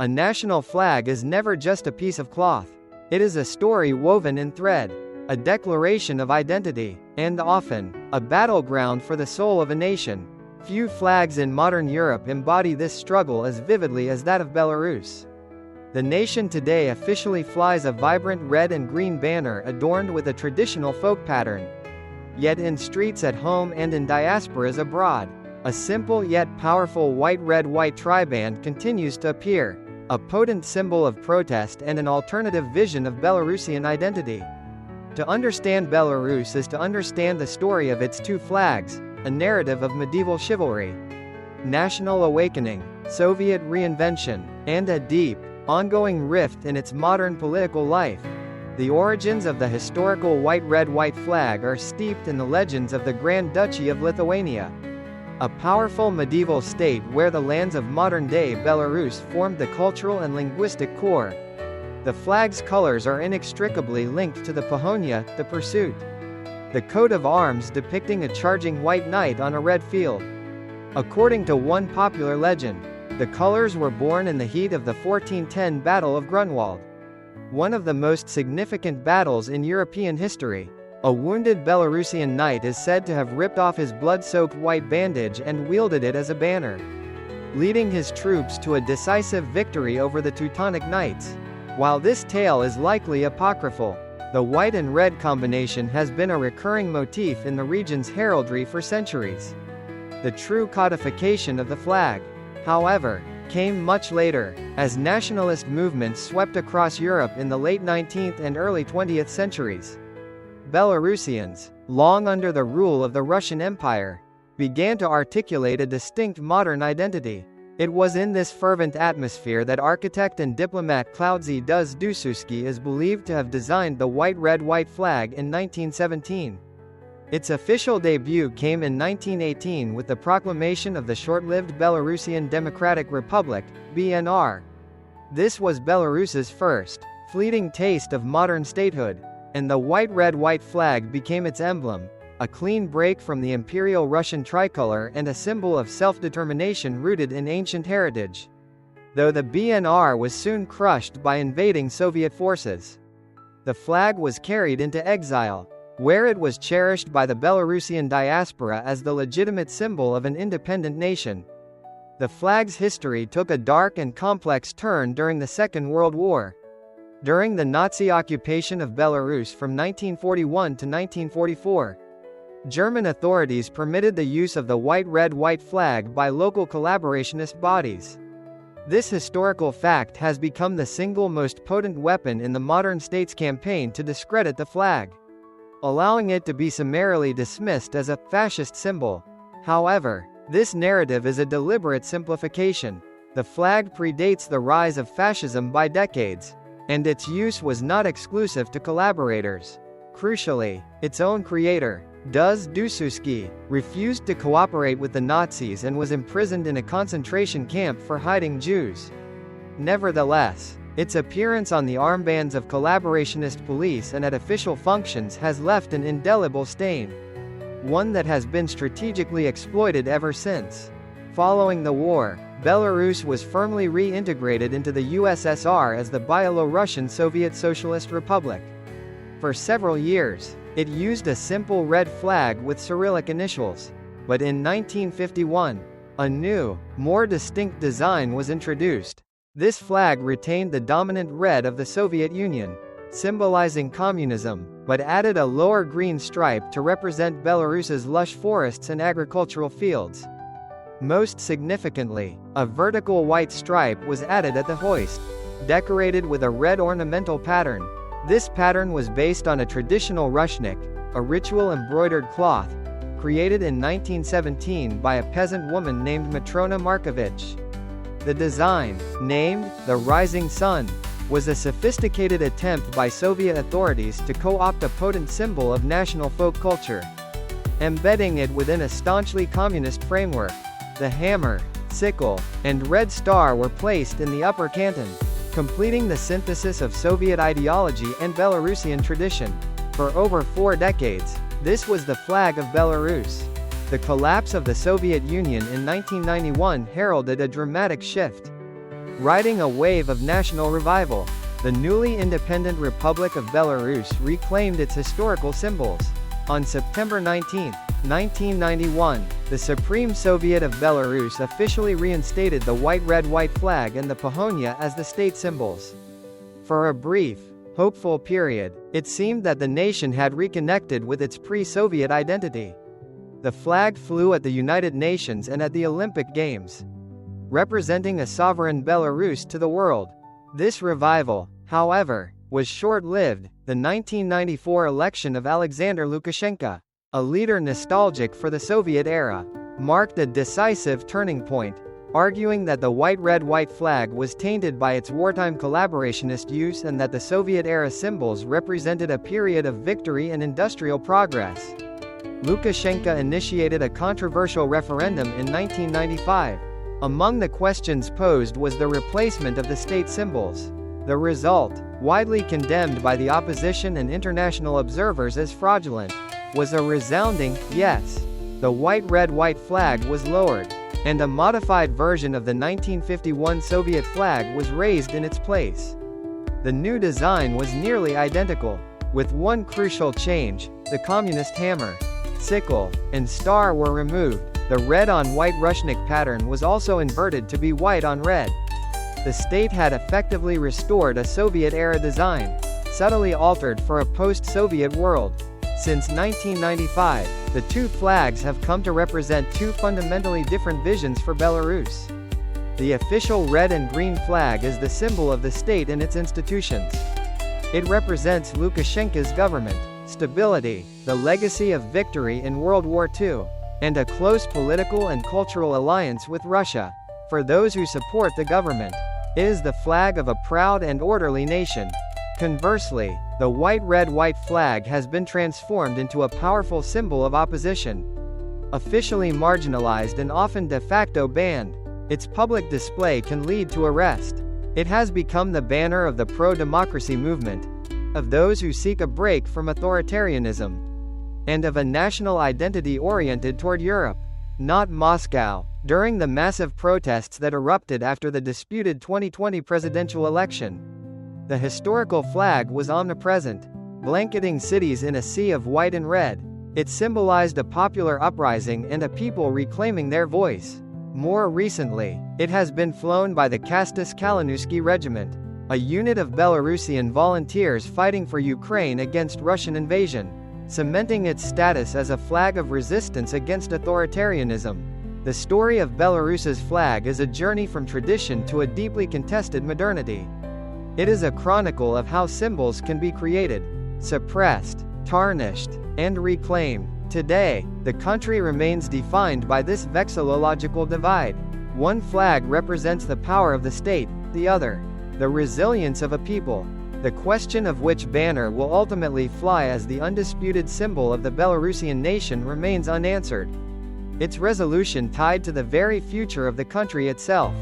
A national flag is never just a piece of cloth. It is a story woven in thread, a declaration of identity, and often, a battleground for the soul of a nation. Few flags in modern Europe embody this struggle as vividly as that of Belarus. The nation today officially flies a vibrant red and green banner adorned with a traditional folk pattern. Yet in streets at home and in diasporas abroad, a simple yet powerful white-red-white triband continues to appear, a potent symbol of protest and an alternative vision of Belarusian identity. To understand Belarus is to understand the story of its two flags, a narrative of medieval chivalry, national awakening, Soviet reinvention, and a deep, ongoing rift in its modern political life. The origins of the historical white-red-white flag are steeped in the legends of the Grand Duchy of Lithuania, a powerful medieval state where the lands of modern-day Belarus formed the cultural and linguistic core. The flag's colors are inextricably linked to the Pahonia, the pursuit. The coat of arms depicting a charging white knight on a red field. According to one popular legend, the colors were born in the heat of the 1410 Battle of Grunwald, one of the most significant battles in European history. A wounded Belarusian knight is said to have ripped off his blood-soaked white bandage and wielded it as a banner, leading his troops to a decisive victory over the Teutonic Knights. While this tale is likely apocryphal, the white and red combination has been a recurring motif in the region's heraldry for centuries. The true codification of the flag, however, came much later, as nationalist movements swept across Europe in the late 19th and early 20th centuries. Belarusians, long under the rule of the Russian Empire, began to articulate a distinct modern identity. It was in this fervent atmosphere that architect and diplomat Klaudsy Dussuski is believed to have designed the white-red-white flag in 1917. Its official debut came in 1918 with the proclamation of the short-lived Belarusian Democratic Republic, BNR. This was Belarus's first, fleeting taste of modern statehood, and the white-red-white flag became its emblem, a clean break from the Imperial Russian tricolor and a symbol of self-determination rooted in ancient heritage. Though the BNR was soon crushed by invading Soviet forces, the flag was carried into exile, where it was cherished by the Belarusian diaspora as the legitimate symbol of an independent nation. The flag's history took a dark and complex turn during the Second World War. During the Nazi occupation of Belarus from 1941 to 1944, German authorities permitted the use of the white-red-white flag by local collaborationist bodies. This historical fact has become the single most potent weapon in the modern state's campaign to discredit the flag, allowing it to be summarily dismissed as a fascist symbol. However, this narrative is a deliberate simplification. The flag predates the rise of fascism by decades, and its use was not exclusive to collaborators. Crucially, its own creator, Dussuski, refused to cooperate with the Nazis and was imprisoned in a concentration camp for hiding Jews. Nevertheless, its appearance on the armbands of collaborationist police and at official functions has left an indelible stain, one that has been strategically exploited ever since. Following the war, Belarus was firmly reintegrated into the USSR as the Byelorussian Soviet Socialist Republic. For several years, it used a simple red flag with Cyrillic initials. But in 1951, a new, more distinct design was introduced. This flag retained the dominant red of the Soviet Union, symbolizing communism, but added a lower green stripe to represent Belarus's lush forests and agricultural fields. Most significantly, a vertical white stripe was added at the hoist, decorated with a red ornamental pattern. This pattern was based on a traditional rushnik, a ritual embroidered cloth, created in 1917 by a peasant woman named Matrona Markovich. The design, named the Rising Sun, was a sophisticated attempt by Soviet authorities to co-opt a potent symbol of national folk culture, embedding it within a staunchly communist framework. The hammer, sickle, and red star were placed in the upper canton, completing the synthesis of Soviet ideology and Belarusian tradition. For over 4 decades, this was the flag of Belarus. The collapse of the Soviet Union in 1991 heralded a dramatic shift. riding a wave of national revival. The newly independent Republic of Belarus reclaimed its historical symbols. On September 19, 1991, the Supreme Soviet of Belarus officially reinstated the white-red-white flag and the pahonia as the state symbols. For a brief, hopeful period, it seemed that the nation had reconnected with its pre-Soviet identity. The flag flew at the United Nations and at the Olympic Games, representing a sovereign Belarus to the world. This revival, however, was short-lived. The 1994 election of Alexander Lukashenko, a leader nostalgic for the Soviet era, marked a decisive turning point, arguing that the white-red-white flag was tainted by its wartime collaborationist use and that the Soviet-era symbols represented a period of victory and industrial progress. Lukashenko initiated a controversial referendum in 1995. Among the questions posed was the replacement of the state symbols. The result, widely condemned by the opposition and international observers as fraudulent, was a resounding yes. The white-red-white flag was lowered, and a modified version of the 1951 Soviet flag was raised in its place. The new design was nearly identical, with one crucial change: the communist hammer, sickle, and star were removed. The red-on-white Rushnik pattern was also inverted to be white on red. The state had effectively restored a Soviet-era design, subtly altered for a post-Soviet world. Since 1995, the two flags have come to represent two fundamentally different visions for Belarus. The official red and green flag is the symbol of the state and its institutions. It represents Lukashenko's government, stability, the legacy of victory in World War II, and a close political and cultural alliance with Russia. For those who support the government, it is the flag of a proud and orderly nation. Conversely, the white-red-white flag has been transformed into a powerful symbol of opposition. Officially marginalized and often de facto banned, its public display can lead to arrest. It has become the banner of the pro-democracy movement, of those who seek a break from authoritarianism, and of a national identity oriented toward Europe, not Moscow. During the massive protests that erupted after the disputed 2020 presidential election, the historical flag was omnipresent, blanketing cities in a sea of white and red. It symbolized a popular uprising and a people reclaiming their voice. More recently, it has been flown by the Kastus Kalinowski Regiment, a unit of Belarusian volunteers fighting for Ukraine against Russian invasion, cementing its status as a flag of resistance against authoritarianism. The story of Belarus's flag is a journey from tradition to a deeply contested modernity. It is a chronicle of how symbols can be created, suppressed, tarnished, and reclaimed. Today, the country remains defined by this vexillological divide. One flag represents the power of the state, the other, the resilience of a people. The question of which banner will ultimately fly as the undisputed symbol of the Belarusian nation remains unanswered. Its resolution tied to the very future of the country itself.